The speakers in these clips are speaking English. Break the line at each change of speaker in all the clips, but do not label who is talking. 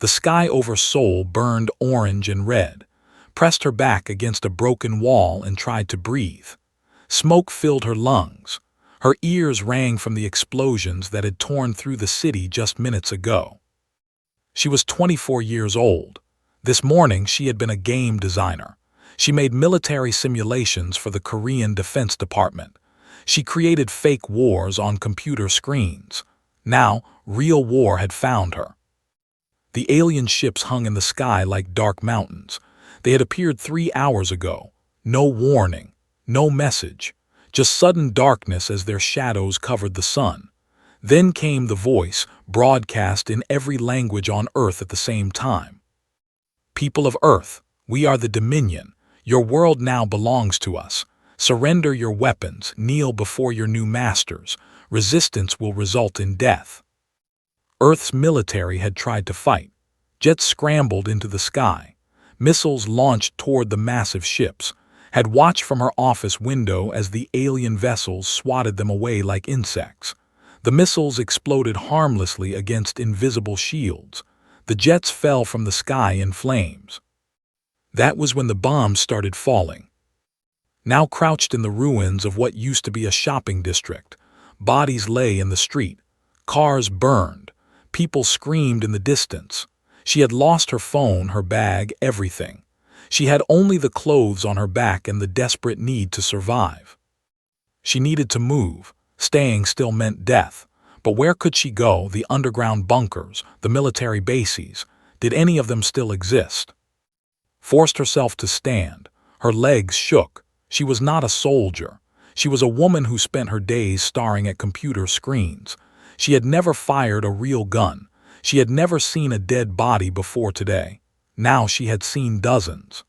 The sky over Seoul burned orange and red, pressed her back against a broken wall and tried to breathe. Smoke filled her lungs. Her ears rang from the explosions that had torn through the city just minutes ago. She was 24 years old. This morning she had been a game designer. She made military simulations for the Korean Defense Department. She created fake wars on computer screens. Now, real war had found her. The alien ships hung in the sky like dark mountains. They had appeared 3 hours ago. No warning, no message, just sudden darkness as their shadows covered the sun. Then came the voice, broadcast in every language on Earth at the same time. People of Earth, we are the Dominion. Your world now belongs to us. Surrender your weapons, kneel before your new masters. Resistance will result in death. Earth's military had tried to fight. Jets scrambled into the sky. Missiles launched toward the massive ships, had watched from her office window as the alien vessels swatted them away like insects. The missiles exploded harmlessly against invisible shields. The jets fell from the sky in flames. That was when the bombs started falling. Now crouched in the ruins of what used to be a shopping district, bodies lay in the street, cars burned, people screamed in the distance. She had lost her phone, her bag, everything. She had only the clothes on her back and the desperate need to survive. She needed to move. Staying still meant death. But where could she go? The underground bunkers, the military bases, did any of them still exist? Forced herself to stand. Her legs shook. She was not a soldier. She was a woman who spent her days staring at computer screens. She had never fired a real gun. She had never seen a dead body before today. Now she had seen dozens.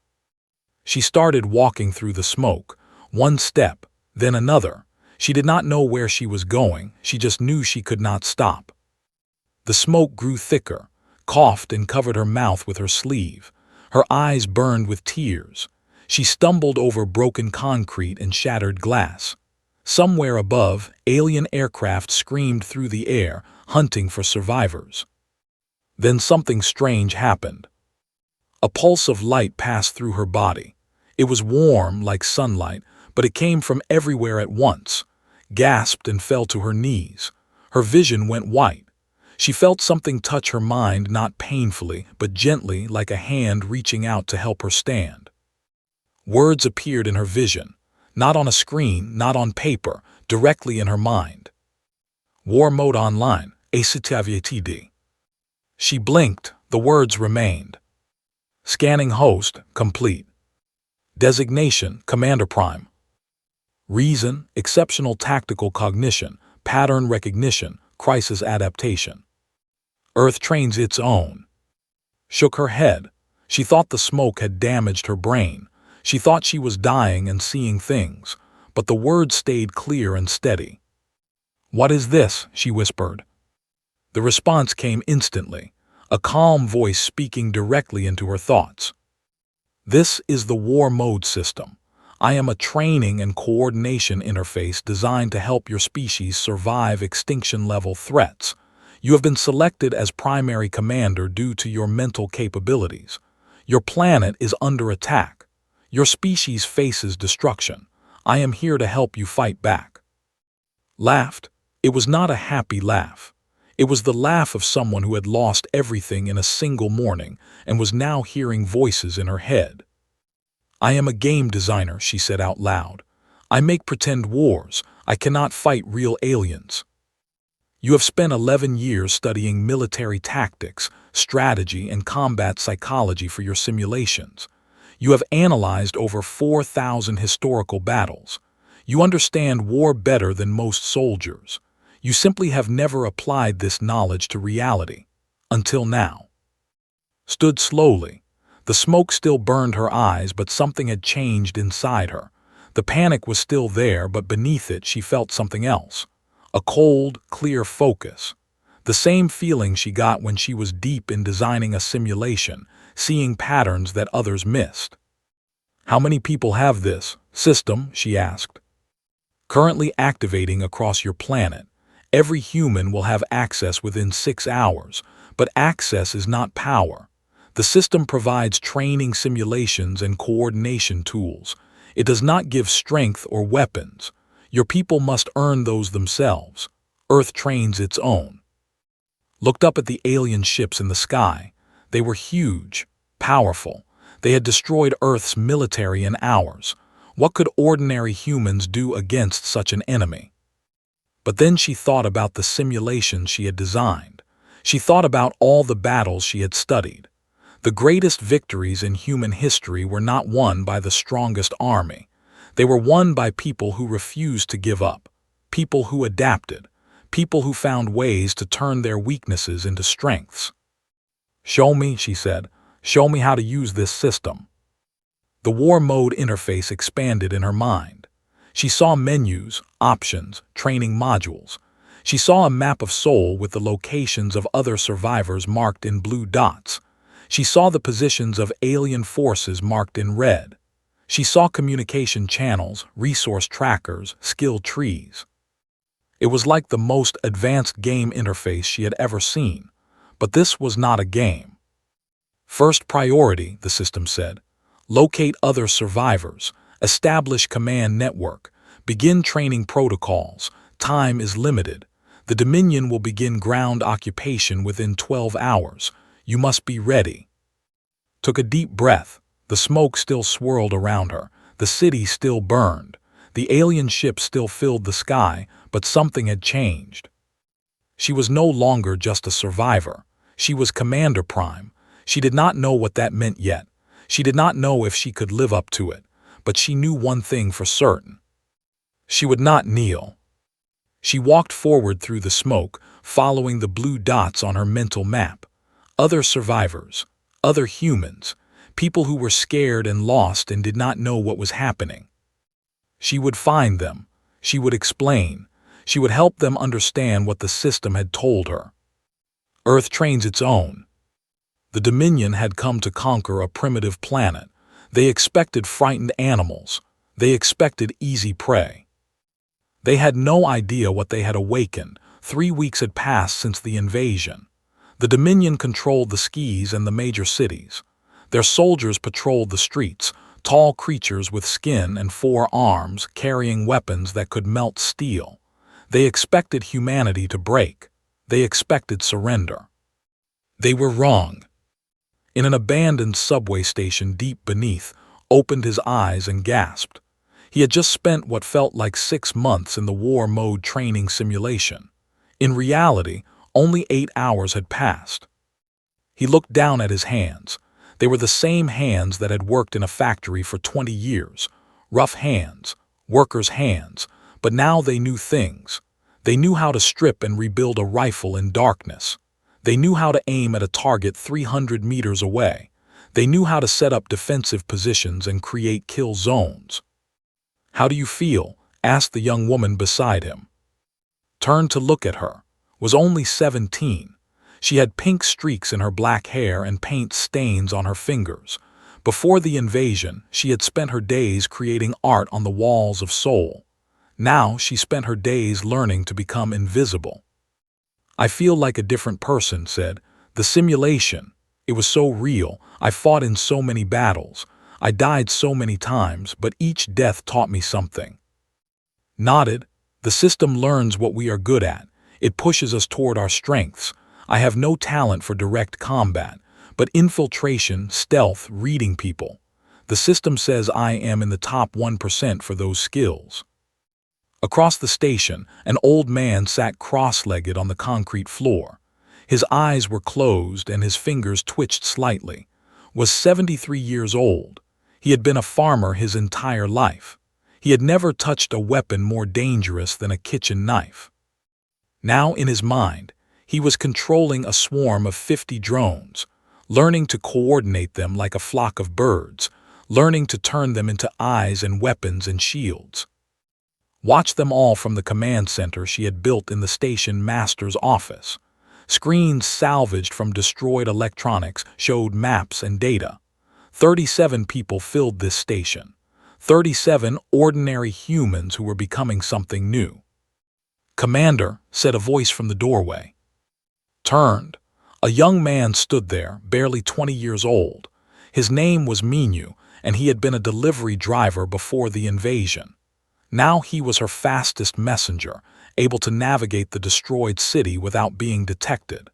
She started walking through the smoke, one step, then another. She did not know where she was going, she just knew she could not stop. The smoke grew thicker, coughed and covered her mouth with her sleeve. Her eyes burned with tears. She stumbled over broken concrete and shattered glass. Somewhere above, alien aircraft screamed through the air, hunting for survivors. Then something strange happened. A pulse of light passed through her body. It was warm like sunlight, but it came from everywhere at once. Gasped and fell to her knees. Her vision went white. She felt something touch her mind, not painfully, but gently, like a hand reaching out to help her stand. Words appeared in her vision, not on a screen, not on paper, directly in her mind. War mode online, HFY. She blinked, the words remained. Scanning host, complete. Designation, Commander Prime. Reason, exceptional tactical cognition, pattern recognition, crisis adaptation. Earth trains its own. Shook her head. She thought the smoke had damaged her brain. She thought she was dying and seeing things, but the words stayed clear and steady. What is this? She whispered. The response came instantly, a calm voice speaking directly into her thoughts. This is the war mode system. I am a training and coordination interface designed to help your species survive extinction-level threats. You have been selected as primary commander due to your mental capabilities. Your planet is under attack. Your species faces destruction. I am here to help you fight back. Laughed. It was not a happy laugh. It was the laugh of someone who had lost everything in a single morning and was now hearing voices in her head. I am a game designer, she said out loud. I make pretend wars. I cannot fight real aliens. You have spent 11 years studying military tactics, strategy, and combat psychology for your simulations. You have analyzed over 4,000 historical battles. You understand war better than most soldiers. You simply have never applied this knowledge to reality. Until now. Stood slowly. The smoke still burned her eyes, but something had changed inside her. The panic was still there, but beneath it she felt something else. A cold, clear focus. The same feeling she got when she was deep in designing a simulation, seeing patterns that others missed. How many people have this system? She asked. Currently activating across your planet. Every human will have access within 6 hours, But access is not power. The system provides training simulations and coordination tools. It does not give strength or weapons. Your people must earn those themselves. Earth trains its own. Looked up at the alien ships in the sky. They were huge, powerful. They had destroyed Earth's military in hours. What could ordinary humans do against such an enemy? But then she thought about the simulations she had designed. She thought about all the battles she had studied. The greatest victories in human history were not won by the strongest army. They were won by people who refused to give up, people who adapted, people who found ways to turn their weaknesses into strengths. "Show me," she said. "Show me how to use this system." The war mode interface expanded in her mind. She saw menus, options, training modules. She saw a map of Sol with the locations of other survivors marked in blue dots. She saw the positions of alien forces marked in red. She saw communication channels, resource trackers, skill trees. It was like the most advanced game interface she had ever seen. But this was not a game. "First priority," the system said. "Locate other survivors. Establish command network. Begin training protocols. Time is limited. The Dominion will begin ground occupation within 12 hours. You must be ready." Took a deep breath. The smoke still swirled around her. The city still burned. The alien ships still filled the sky, but something had changed. She was no longer just a survivor. She was Commander Prime. She did not know what that meant yet. She did not know if she could live up to it. But she knew one thing for certain. She would not kneel. She walked forward through the smoke, following the blue dots on her mental map. Other survivors, other humans, people who were scared and lost and did not know what was happening. She would find them. She would explain. She would help them understand what the system had told her. Earth trains its own. The Dominion had come to conquer a primitive planet. They expected frightened animals. They expected easy prey. They had no idea what they had awakened. 3 weeks had passed since the invasion. The Dominion controlled the skies and the major cities. Their soldiers patrolled the streets, tall creatures with skin and 4 arms carrying weapons that could melt steel. They expected humanity to break. They expected surrender. They were wrong. In an abandoned subway station deep beneath, opened his eyes and gasped. He had just spent what felt like 6 months in the war mode training simulation. In reality, only 8 hours had passed. He looked down at his hands. They were the same hands that had worked in a factory for 20 years. Rough hands, workers' hands, but now they knew things. They knew how to strip and rebuild a rifle in darkness. They knew how to aim at a target 300 meters away. They knew how to set up defensive positions and create kill zones. "How do you feel?" asked the young woman beside him. Turned to look at her. Was only 17. She had pink streaks in her black hair and paint stains on her fingers. Before the invasion, she had spent her days creating art on the walls of Sol. Now she spent her days learning to become invisible. "I feel like a different person," said. "The simulation. It was so real. I fought in so many battles. I died so many times, but each death taught me something." Nodded. "The system learns what we are good at. It pushes us toward our strengths. I have no talent for direct combat, but infiltration, stealth, reading people. The system says I am in the top 1% for those skills." Across the station, an old man sat cross-legged on the concrete floor. His eyes were closed and his fingers twitched slightly. Was 73 years old. He had been a farmer his entire life. He had never touched a weapon more dangerous than a kitchen knife. Now, in his mind, he was controlling a swarm of 50 drones, learning to coordinate them like a flock of birds, learning to turn them into eyes and weapons and shields. Watch them all from the command center she had built in the station master's office. Screens salvaged from destroyed electronics showed maps and data. 37 people filled this station. 37 ordinary humans who were becoming something new. "Commander," said a voice from the doorway. Turned. A young man stood there, barely 20 years old. His name was Minu, and he had been a delivery driver before the invasion. Now he was her fastest messenger, able to navigate the destroyed city without being detected.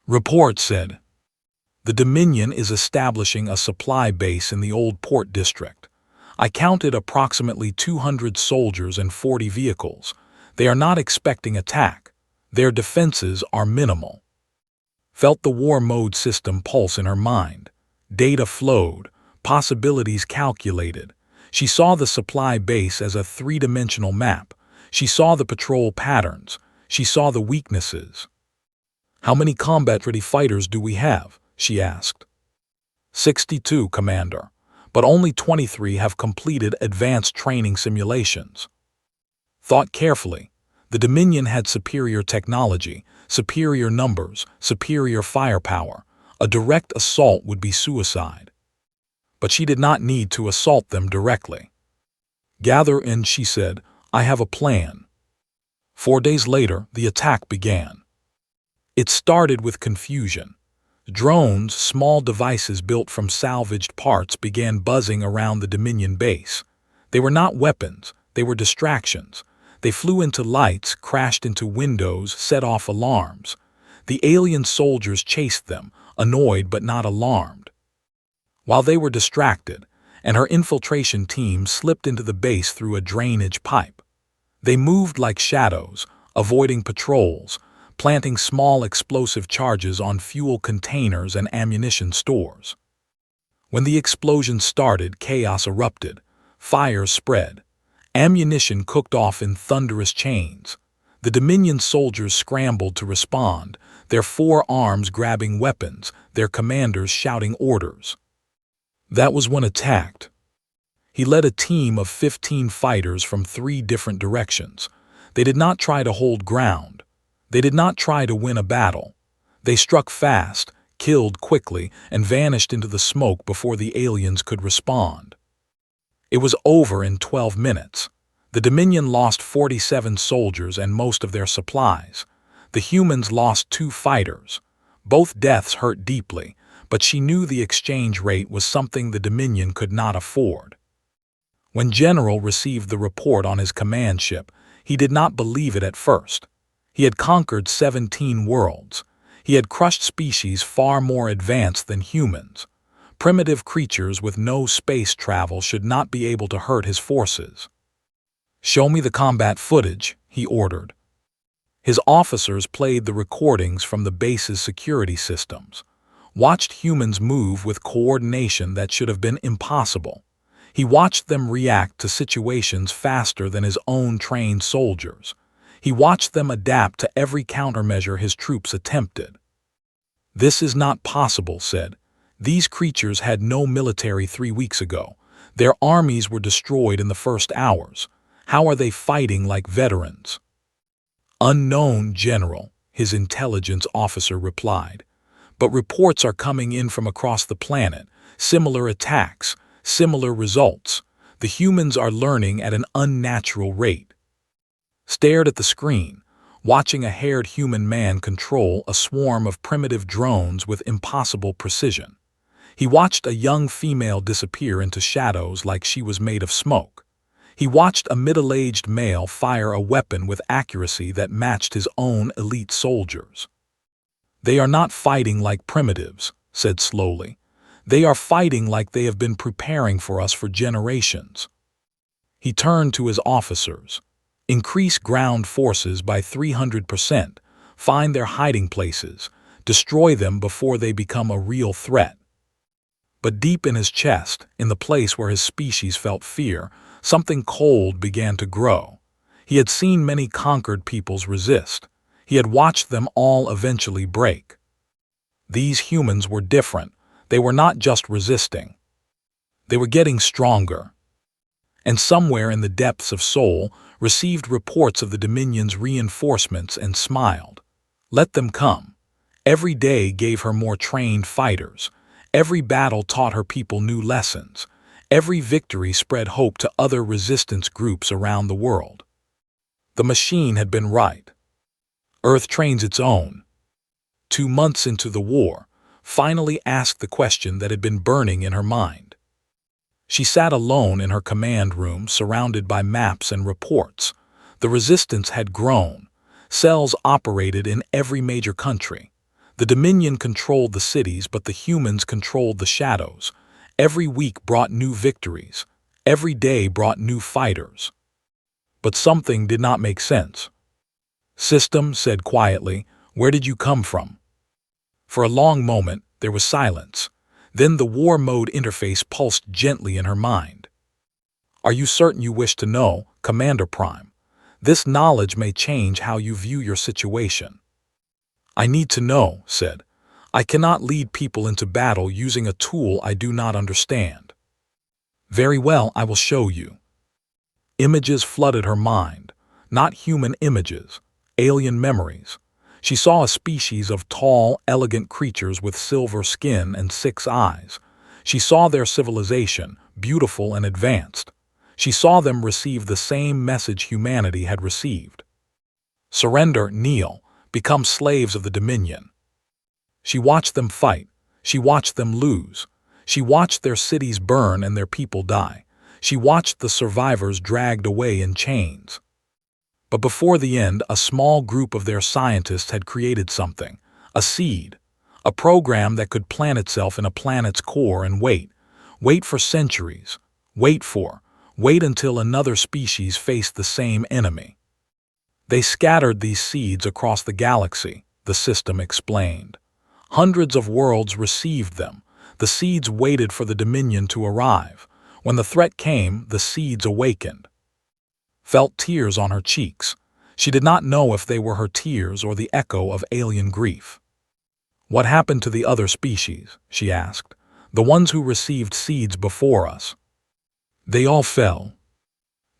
Report said, "The Dominion is establishing a supply base in the old port district. I counted approximately 200 soldiers and 40 vehicles. They are not expecting attack. Their defenses are minimal." Felt the war mode system pulse in her mind. Data flowed, possibilities calculated. She saw the supply base as a three-dimensional map. She saw the patrol patterns. She saw the weaknesses. "How many combat-ready fighters do we have?" she asked. 62, Commander, but only 23 have completed advanced training simulations." Thought carefully. The Dominion had superior technology, superior numbers, superior firepower. A direct assault would be suicide. But she did not need to assault them directly. "Gather in," she said. "I have a plan." 4 days later, the attack began. It started with confusion. Drones, small devices built from salvaged parts, began buzzing around the Dominion base. They were not weapons, they were distractions. They flew into lights, crashed into windows, set off alarms. The alien soldiers chased them, annoyed but not alarmed. While they were distracted, and her infiltration team slipped into the base through a drainage pipe. They moved like shadows, avoiding patrols, planting small explosive charges on fuel containers and ammunition stores. When the explosion started, chaos erupted. Fires spread. Ammunition cooked off in thunderous chains. The Dominion soldiers scrambled to respond, their forearms grabbing weapons, their commanders shouting orders. That was when attacked. He led a team of 15 fighters from 3 different directions. They did not try to hold ground. They did not try to win a battle. They struck fast, killed quickly, and vanished into the smoke before the aliens could respond. It was over in 12 minutes. The Dominion lost 47 soldiers and most of their supplies. The humans lost 2 fighters. Both deaths hurt deeply, but she knew the exchange rate was something the Dominion could not afford. When General received the report on his command ship, he did not believe it at first. He had conquered 17 worlds. He had crushed species far more advanced than humans. Primitive creatures with no space travel should not be able to hurt his forces. "Show me the combat footage," he ordered. His officers played the recordings from the base's security systems, watched humans move with coordination that should have been impossible. He watched them react to situations faster than his own trained soldiers. He watched them adapt to every countermeasure his troops attempted. "This is not possible," said. "These creatures had no military 3 weeks ago. Their armies were destroyed in the first hours. How are they fighting like veterans?" "Unknown, General," his intelligence officer replied. "But reports are coming in from across the planet. Similar attacks, similar results. The humans are learning at an unnatural rate." Stared at the screen, watching a haired human man control a swarm of primitive drones with impossible precision. He watched a young female disappear into shadows like she was made of smoke. He watched a middle-aged male fire a weapon with accuracy that matched his own elite soldiers. "They are not fighting like primitives," said slowly. "They are fighting like they have been preparing for us for generations." He turned to his officers. "Increase ground forces by 300%, find their hiding places, destroy them before they become a real threat." But deep in his chest, in the place where his species felt fear, something cold began to grow. He had seen many conquered peoples resist. He had watched them all eventually break. These humans were different. They were not just resisting. They were getting stronger. And somewhere in the depths of Seoul, received reports of the Dominion's reinforcements and smiled. Let them come. Every day gave her more trained fighters. Every battle taught her people new lessons. Every victory spread hope to other resistance groups around the world. The machine had been right. Earth trains its own. 2 months into the war, finally asked the question that had been burning in her mind. She sat alone in her command room, surrounded by maps and reports. The resistance had grown. Cells operated in every major country. The Dominion controlled the cities, but the humans controlled the shadows. Every week brought new victories. Every day brought new fighters. But something did not make sense. "System," said quietly, "where did you come from?" For a long moment, there was silence. Then the war mode interface pulsed gently in her mind. "Are you certain you wish to know, Commander Prime? This knowledge may change how you view your situation." "I need to know," said. "I cannot lead people into battle using a tool I do not understand." "Very well, I will show you." Images flooded her mind. Not human images, alien memories. She saw a species of tall, elegant creatures with silver skin and 6 eyes. She saw their civilization, beautiful and advanced. She saw them receive the same message humanity had received. Surrender, kneel, become slaves of the Dominion. She watched them fight. She watched them lose. She watched their cities burn and their people die. She watched the survivors dragged away in chains. But before the end, a small group of their scientists had created something, a seed, a program that could plant itself in a planet's core and wait for centuries, wait until another species faced the same enemy. They scattered these seeds across the galaxy, the system explained. Hundreds of worlds received them. The seeds waited for the Dominion to arrive. When the threat came, the seeds awakened. Felt tears on her cheeks. She did not know if they were her tears or the echo of alien grief. "What happened to the other species?" she asked. "The ones who received seeds before us." "They all fell."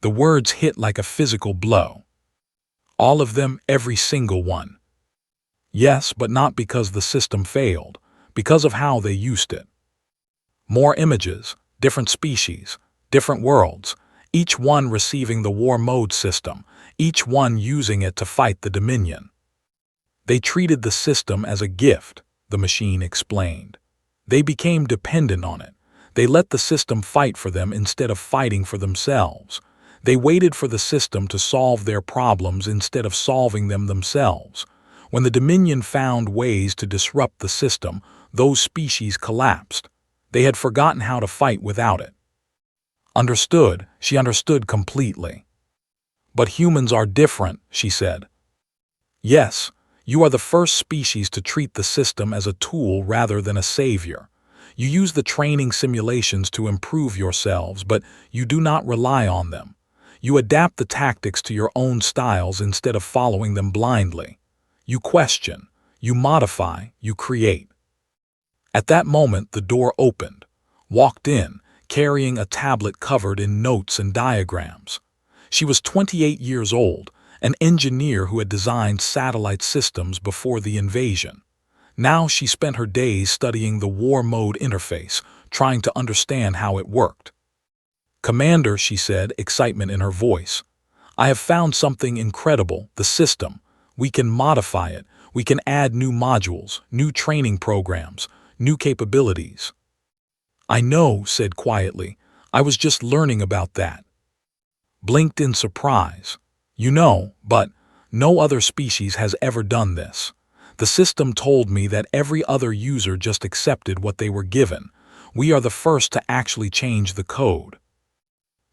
The words hit like a physical blow. "All of them, every single one." "Yes, but not because the system failed, because of how they used it." More images, different species, different worlds, each one receiving the war mode system, each one using it to fight the Dominion. They treated the system as a gift, the machine explained. They became dependent on it. They let the system fight for them instead of fighting for themselves. They waited for the system to solve their problems instead of solving them themselves. When the Dominion found ways to disrupt the system, those species collapsed. They had forgotten how to fight without it. Understood, she understood completely. "But humans are different," she said. "Yes, you are the first species to treat the system as a tool rather than a savior. You use the training simulations to improve yourselves, but you do not rely on them. You adapt the tactics to your own styles instead of following them blindly. You question, you modify, you create." At that moment, the door opened. Walked in, carrying a tablet covered in notes and diagrams. She was 28 years old, an engineer who had designed satellite systems before the invasion. Now she spent her days studying the war mode interface, trying to understand how it worked. "Commander," she said, excitement in her voice, "I have found something incredible, the system. We can modify it. We can add new modules, new training programs, new capabilities." "I know," said quietly. "I was just learning about that." Blinked in surprise. "You know, but no other species has ever done this. The system told me that every other user just accepted what they were given. We are the first to actually change the code."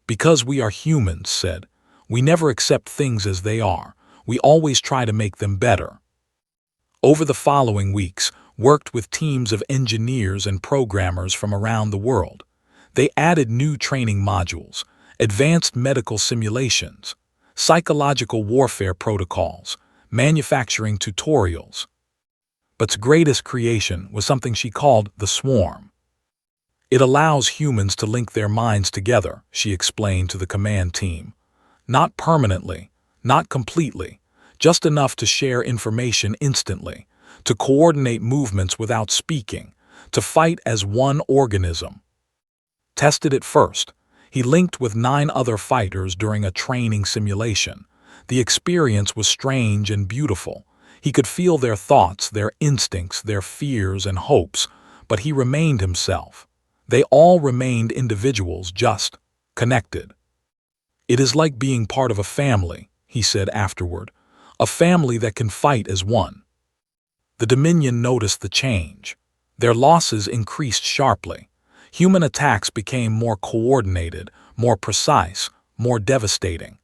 "Because we are humans," said. "We never accept things as they are. We always try to make them better." Over the following weeks, worked with teams of engineers and programmers from around the world. They added new training modules, advanced medical simulations, psychological warfare protocols, manufacturing tutorials. But's greatest creation was something she called the swarm. "It allows humans to link their minds together," she explained to the command team. "Not permanently, not completely, just enough to share information instantly, to coordinate movements without speaking, to fight as one organism." Tested it first. He linked with 9 other fighters during a training simulation. The experience was strange and beautiful. He could feel their thoughts, their instincts, their fears and hopes, but he remained himself. They all remained individuals, just connected. "It is like being part of a family," he said afterward, "a family that can fight as one." The Dominion noticed the change. Their losses increased sharply. Human attacks became more coordinated, more precise, more devastating.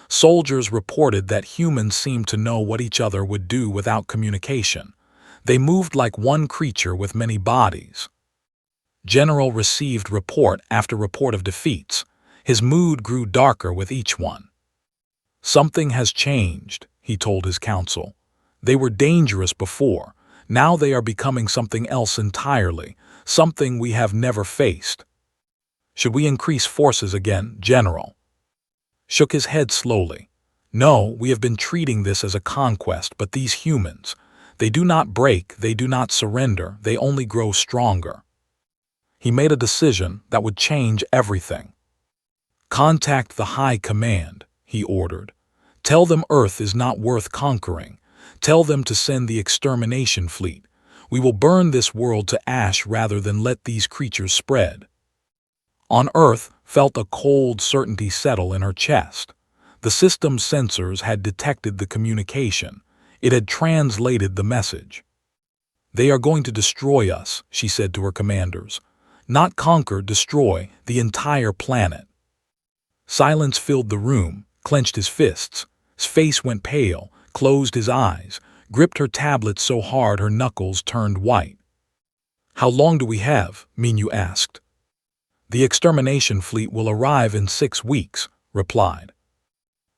Soldiers reported that humans seemed to know what each other would do without communication. They moved like one creature with many bodies. General received report after report of defeats. His mood grew darker with each one. "Something has changed," he told his council. "They were dangerous before. Now they are becoming something else entirely, something we have never faced. Should we increase forces again, General?" Shook his head slowly. "No, we have been treating this as a conquest, but these humans, they do not break, they do not surrender, they only grow stronger." He made a decision that would change everything. "Contact the High Command," he ordered. "Tell them Earth is not worth conquering. Tell them to send the extermination fleet. We will burn this world to ash rather than let these creatures spread." On Earth felt a cold certainty settle in her chest. The system's sensors had detected the communication. It had translated the message. "They are going to destroy us," she said to her commanders. "Not conquer, destroy the entire planet." Silence filled the room, clenched his fists. His face went pale, closed his eyes, gripped her tablet so hard her knuckles turned white. "How long do we have?" Minyu asked. "The extermination fleet will arrive in 6 weeks, replied.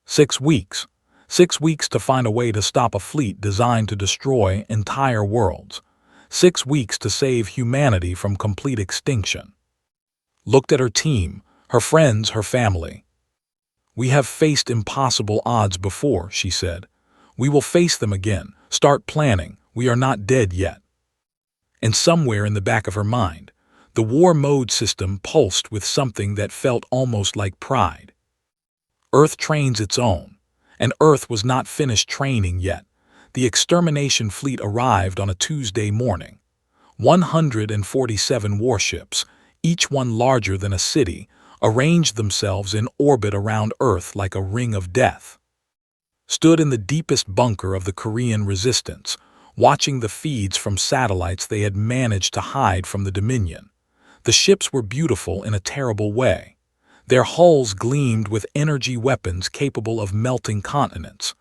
6 weeks. 6 weeks to find a way to stop a fleet designed to destroy entire worlds. 6 weeks to save humanity from complete extinction. Looked at her team, her friends, her family. "We have faced impossible odds before," she said. "We will face them again. Start planning. We are not dead yet." And somewhere in the back of her mind, the war mode system pulsed with something that felt almost like pride. Earth trains its own, and Earth was not finished training yet. The extermination fleet arrived on a Tuesday morning. 147 warships, each one larger than a city, arranged themselves in orbit around Earth like a ring of death. Stood in the deepest bunker of the Korean resistance, watching the feeds from satellites they had managed to hide from the Dominion. The ships were beautiful in a terrible way. Their hulls gleamed with energy weapons capable of melting continents.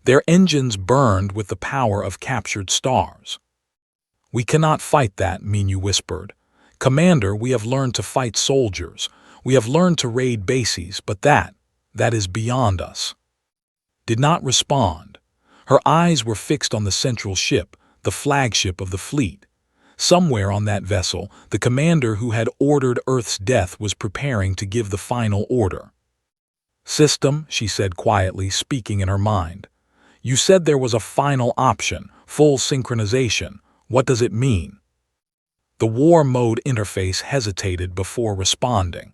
Their engines burned with the power of captured stars. "We cannot fight that," Minyu whispered. "Commander, we have learned to fight soldiers. We have learned to raid bases, but that is beyond us." Did not respond. Her eyes were fixed on the central ship, the flagship of the fleet. Somewhere on that vessel, the commander who had ordered Earth's death was preparing to give the final order. "System," she said quietly, speaking in her mind. "You said there was a final option, full synchronization. What does it mean?" The war mode interface hesitated before responding.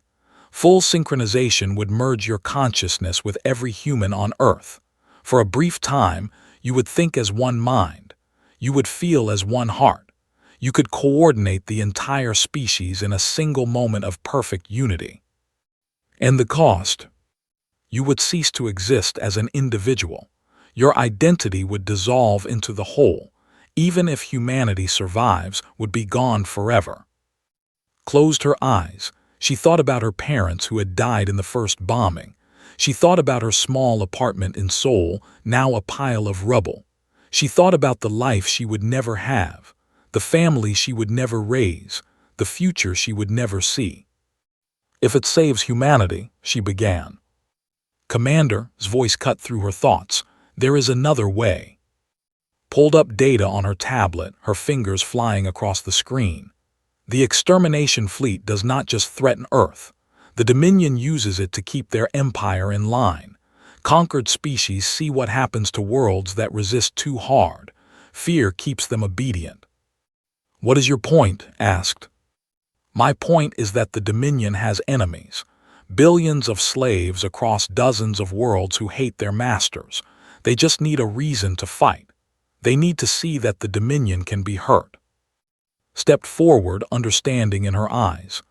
Full synchronization would merge your consciousness with every human on Earth. For a brief time, you would think as one mind. You would feel as one heart. You could coordinate the entire species in a single moment of perfect unity. And the cost? You would cease to exist as an individual. Your identity would dissolve into the whole. Even if humanity survives, would be gone forever. Closed her eyes. She thought about her parents who had died in the first bombing. She thought about her small apartment in Seoul, now a pile of rubble. She thought about the life she would never have, the family she would never raise, the future she would never see. "If it saves humanity," she began. "Commander's voice cut through her thoughts. "There is another way." Pulled up data on her tablet, her fingers flying across the screen. "The extermination fleet does not just threaten Earth. The Dominion uses it to keep their empire in line. Conquered species see what happens to worlds that resist too hard. Fear keeps them obedient." "What is your point?" asked. "My point is that the Dominion has enemies. Billions of slaves across dozens of worlds who hate their masters. They just need a reason to fight. They need to see that the Dominion can be hurt. Stepped forward, understanding in her eyes.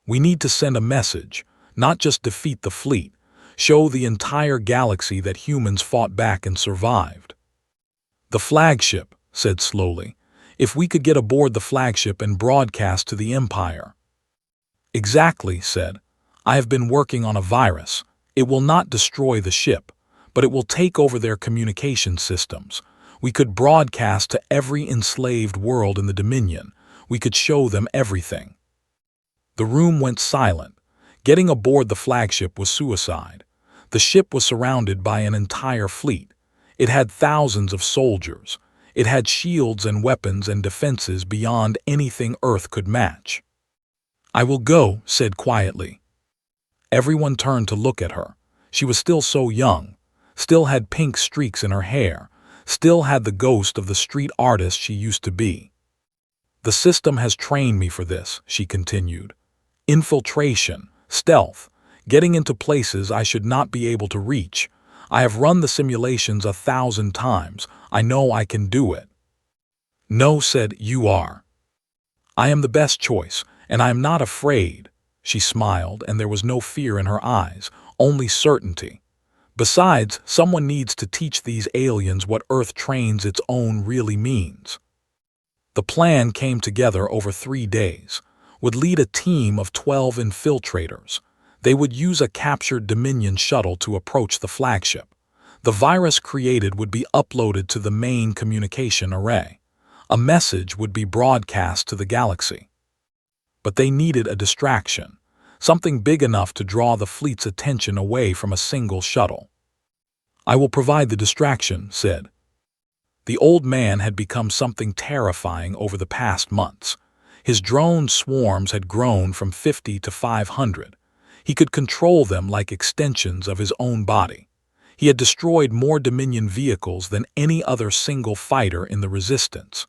We need to send a message, not just defeat the fleet, show the entire galaxy that humans fought back and survived. The flagship, said slowly. If we could get aboard the flagship and broadcast to the Empire. Exactly, said. I have been working on a virus. It will not destroy the ship, but it will take over their communication systems. We could broadcast to every enslaved world in the Dominion. We could show them everything. The room went silent. Getting aboard the flagship was suicide. The ship was surrounded by an entire fleet. It had thousands of soldiers. It had shields and weapons and defenses beyond anything Earth could match. I will go, said quietly. Everyone turned to look at her. She was still so young, still had pink streaks in her hair, still had the ghost of the street artist she used to be. The system has trained me for this, she continued. Infiltration, stealth, getting into places I should not be able to reach. I have run the simulations 1,000 times. I know I can do it. No, said, you are. I am the best choice, and I am not afraid. She smiled, and there was no fear in her eyes, only certainty. Besides, someone needs to teach these aliens what Earth trains its own really means. The plan came together over 3 days. Would lead a team of 12 infiltrators. They would use a captured Dominion shuttle to approach the flagship. The virus created would be uploaded to the main communication array. A message would be broadcast to the galaxy. But they needed a distraction, something big enough to draw the fleet's attention away from a single shuttle. I will provide the distraction, said. The old man had become something terrifying over the past months. His drone swarms had grown from 50 to 500. He could control them like extensions of his own body. He had destroyed more Dominion vehicles than any other single fighter in the Resistance.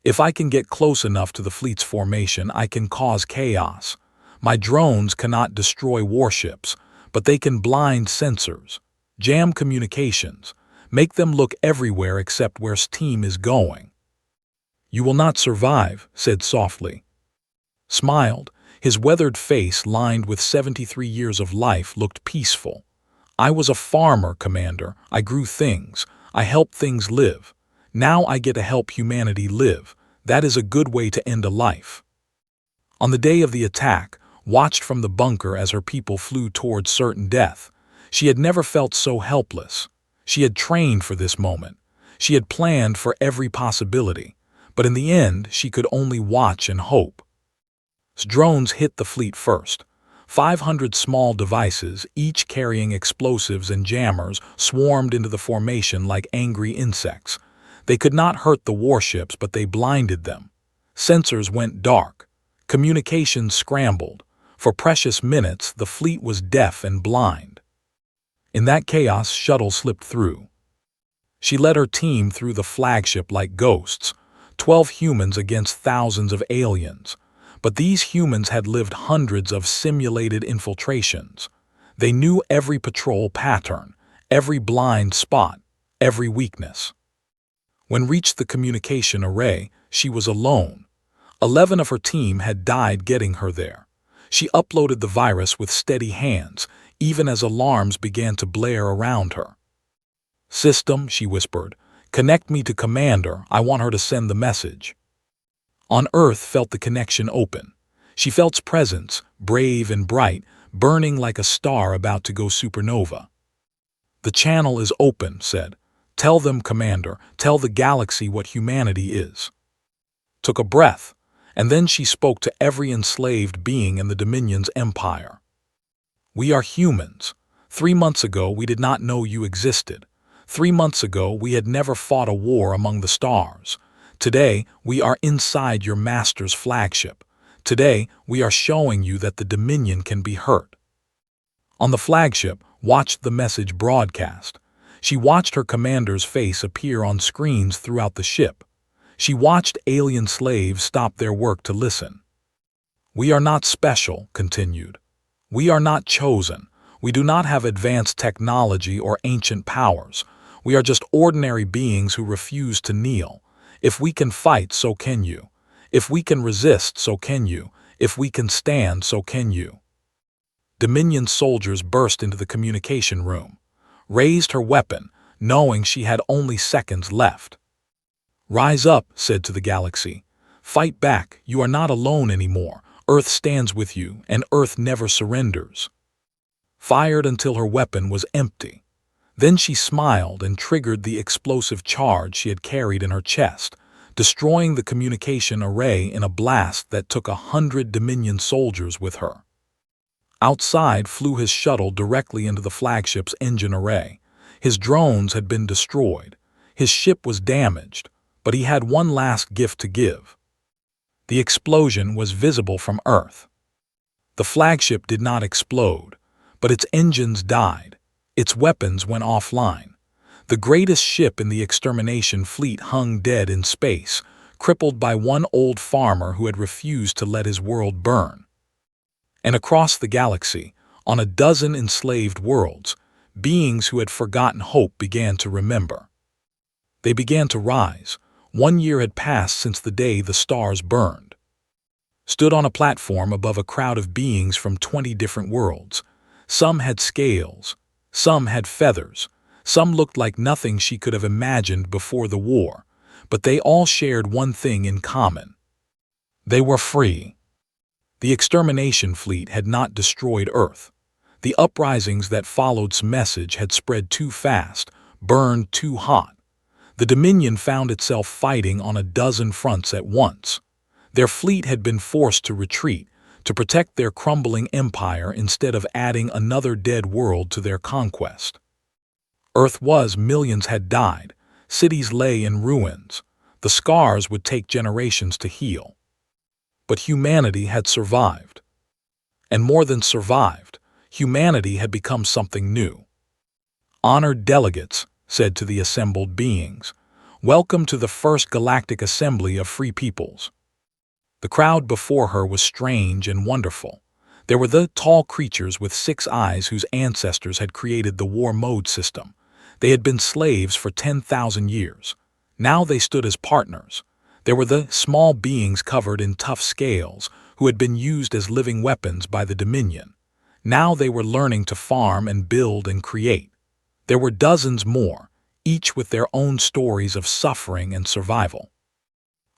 If I can get close enough to the fleet's formation, I can cause chaos. My drones cannot destroy warships, but they can blind sensors, jam communications, make them look everywhere except where team is going. You will not survive, said softly. Smiled, his weathered face lined with 73 years of life looked peaceful. I was a farmer, Commander. I grew things. I helped things live. Now I get to help humanity live. That is a good way to end a life. On the day of the attack, watched from the bunker as her people flew towards certain death, she had never felt so helpless. She had trained for this moment. She had planned for every possibility. But in the end, she could only watch and hope. Drones hit the fleet first. 500 small devices, each carrying explosives and jammers, swarmed into the formation like angry insects. They could not hurt the warships, but they blinded them. Sensors went dark. Communications scrambled. For precious minutes, the fleet was deaf and blind. In that chaos, shuttles slipped through. She led her team through the flagship like ghosts. 12 humans against thousands of aliens. But these humans had lived hundreds of simulated infiltrations. They knew every patrol pattern, every blind spot, every weakness. When reached the communication array, she was alone. 11 of her team had died getting her there. She uploaded the virus with steady hands, even as alarms began to blare around her. System, she whispered. Connect me to Commander. I want her to send the message. On Earth felt the connection open. She felt presence, brave and bright, burning like a star about to go supernova. The channel is open, said. Tell them, Commander, tell the galaxy what humanity is. Took a breath, and then she spoke to every enslaved being in the Dominion's empire. We are humans. 3 months ago we did not know you existed. 3 months ago, we had never fought a war among the stars. Today, we are inside your master's flagship. Today, we are showing you that the Dominion can be hurt. On the flagship, watched the message broadcast. She watched her commander's face appear on screens throughout the ship. She watched alien slaves stop their work to listen. We are not special, continued. We are not chosen. We do not have advanced technology or ancient powers. We are just ordinary beings who refuse to kneel. If we can fight, so can you. If we can resist, so can you. If we can stand, so can you. Dominion soldiers burst into the communication room, raised her weapon, knowing she had only seconds left. "Rise up," said to the galaxy. "Fight back, you are not alone anymore. Earth stands with you, and Earth never surrenders." Fired until her weapon was empty. Then she smiled and triggered the explosive charge she had carried in her chest, destroying the communication array in a blast that took 100 Dominion soldiers with her. Outside flew his shuttle directly into the flagship's engine array. His drones had been destroyed. His ship was damaged, but he had one last gift to give. The explosion was visible from Earth. The flagship did not explode, but its engines died. Its weapons went offline. The greatest ship in the extermination fleet hung dead in space, crippled by one old farmer who had refused to let his world burn. And across the galaxy, on a dozen enslaved worlds, beings who had forgotten hope began to remember. They began to rise. 1 year had passed since the day the stars burned. Stood on a platform above a crowd of beings from 20 different worlds. Some had scales, some had feathers, some looked like nothing she could have imagined before the war, but they all shared one thing in common. They were free. The extermination fleet had not destroyed Earth. The uprisings that followed's message had spread too fast, burned too hot. The Dominion found itself fighting on a dozen fronts at once. Their fleet had been forced to retreat, to protect their crumbling empire instead of adding another dead world to their conquest. Earth was, millions had died, cities lay in ruins. The scars would take generations to heal. But humanity had survived. And more than survived, humanity had become something new. "Honored delegates," said to the assembled beings, "welcome to the first Galactic Assembly of Free Peoples." The crowd before her was strange and wonderful. There were the tall creatures with 6 eyes whose ancestors had created the war mode system. They had been slaves for 10,000 years. Now they stood as partners. There were the small beings covered in tough scales who had been used as living weapons by the Dominion. Now they were learning to farm and build and create. There were dozens more, each with their own stories of suffering and survival.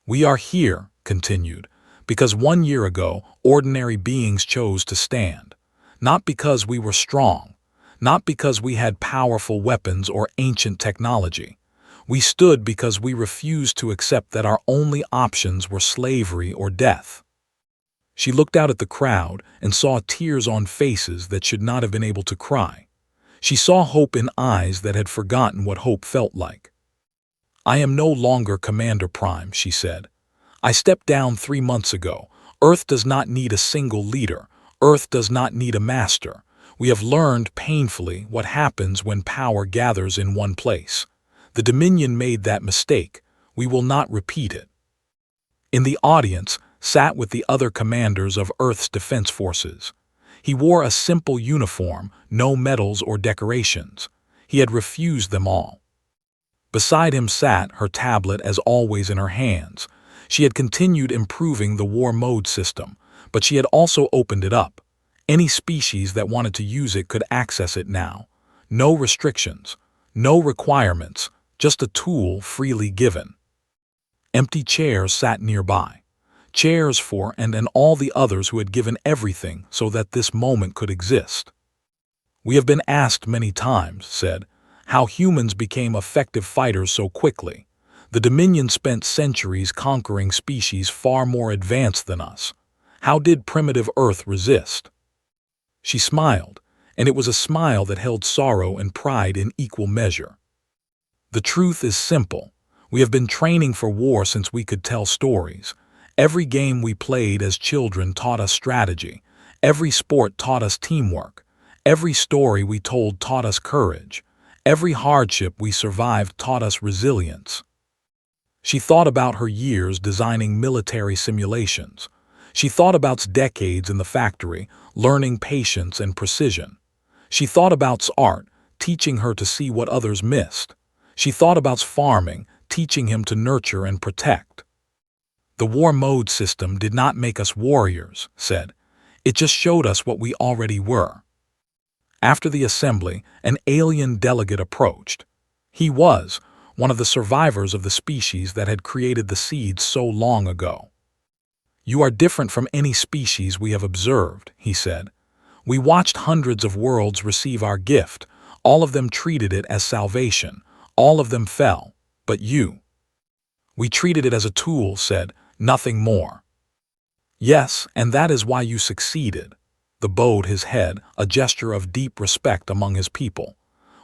"We are here," continued, "because 1 year ago ordinary beings chose to stand. Not because we were strong, not because we had powerful weapons or ancient technology. We stood because we refused to accept that our only options were slavery or death." She looked out at the crowd and saw tears on faces that should not have been able to cry. She saw hope in eyes that had forgotten what hope felt like. "I am no longer Commander Prime," she said. "I stepped down 3 months ago. Earth does not need a single leader. Earth does not need a master. We have learned painfully what happens when power gathers in one place. The Dominion made that mistake. We will not repeat it." In the audience sat with the other commanders of Earth's defense forces. He wore a simple uniform, no medals or decorations. He had refused them all. Beside him sat her tablet, as always, in her hands. She had continued improving the war mode system, but she had also opened it up. Any species that wanted to use it could access it now. No restrictions, no requirements, just a tool freely given. Empty chairs sat nearby. Chairs for and all the others who had given everything so that this moment could exist. "We have been asked many times," said, "how humans became effective fighters so quickly. The Dominion spent centuries conquering species far more advanced than us. How did primitive Earth resist?" She smiled, and it was a smile that held sorrow and pride in equal measure. "The truth is simple. We have been training for war since we could tell stories. Every game we played as children taught us strategy. Every sport taught us teamwork. Every story we told taught us courage. Every hardship we survived taught us resilience." She thought about her years designing military simulations. She thought about decades in the factory, learning patience and precision. She thought about art, teaching her to see what others missed. She thought about farming, teaching him to nurture and protect. The war mode system did not make us warriors, said. It just showed us what we already were. After the assembly, an alien delegate approached. He was one of the survivors of the species that had created the seeds so long ago. You are different from any species we have observed, he said. We watched hundreds of worlds receive our gift. All of them treated it as salvation. All of them fell. But you. We treated it as a tool, said, nothing more. Yes, and that is why you succeeded. The bowed his head, a gesture of deep respect among his people.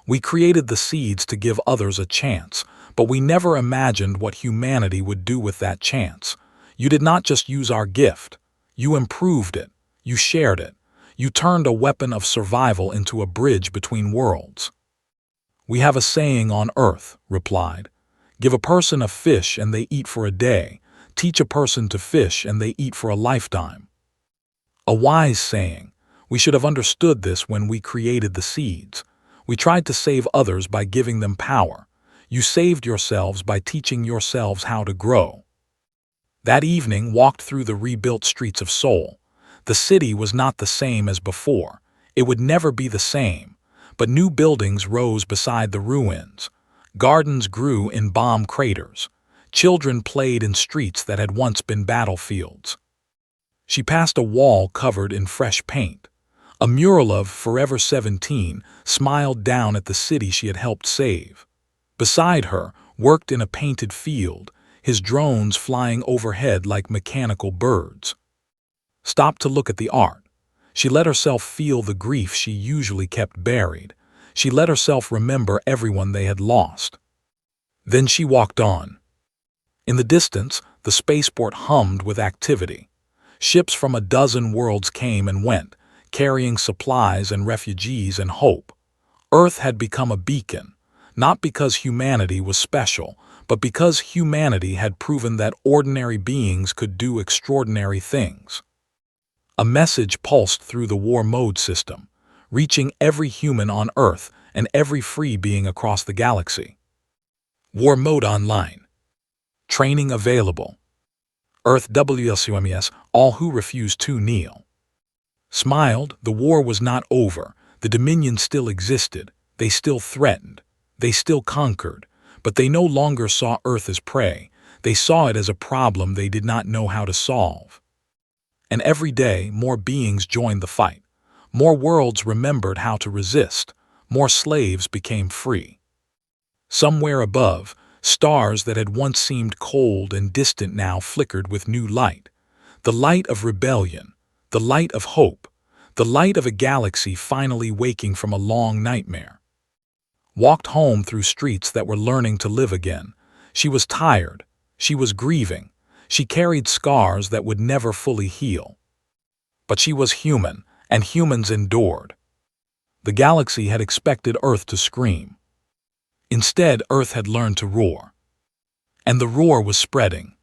We created the seeds to give others a chance, but we never imagined what humanity would do with that chance. You did not just use our gift. You improved it. You shared it. You turned a weapon of survival into a bridge between worlds. We have a saying on Earth, replied. Give a person a fish and they eat for a day. Teach a person to fish and they eat for a lifetime. A wise saying. We should have understood this when we created the seeds. We tried to save others by giving them power. You saved yourselves by teaching yourselves how to grow. That evening walked through the rebuilt streets of Seoul. The city was not the same as before. It would never be the same. But new buildings rose beside the ruins. Gardens grew in bomb craters. Children played in streets that had once been battlefields. She passed a wall covered in fresh paint. A mural of Forever 17 smiled down at the city she had helped save. Beside her, worked in a painted field, his drones flying overhead like mechanical birds. Stopped to look at the art. She let herself feel the grief she usually kept buried. She let herself remember everyone they had lost. Then she walked on. In the distance, the spaceport hummed with activity. Ships from a dozen worlds came and went, carrying supplies and refugees and hope. Earth had become a beacon, not because humanity was special, but because humanity had proven that ordinary beings could do extraordinary things. A message pulsed through the war mode system, reaching every human on Earth and every free being across the galaxy. War mode online. Training available. Earth WLCMS, all who refuse to kneel. Smiled, the war was not over. The Dominion still existed. They still threatened. They still conquered. But they no longer saw Earth as prey. They saw it as a problem they did not know how to solve. And every day, more beings joined the fight. More worlds remembered how to resist. More slaves became free. Somewhere above, stars that had once seemed cold and distant now flickered with new light. The light of rebellion, the light of hope, the light of a galaxy finally waking from a long nightmare. Walked home through streets that were learning to live again. She was tired. She was grieving. She carried scars that would never fully heal. But she was human, and humans endured. The galaxy had expected Earth to scream. Instead, Earth had learned to roar. And the roar was spreading.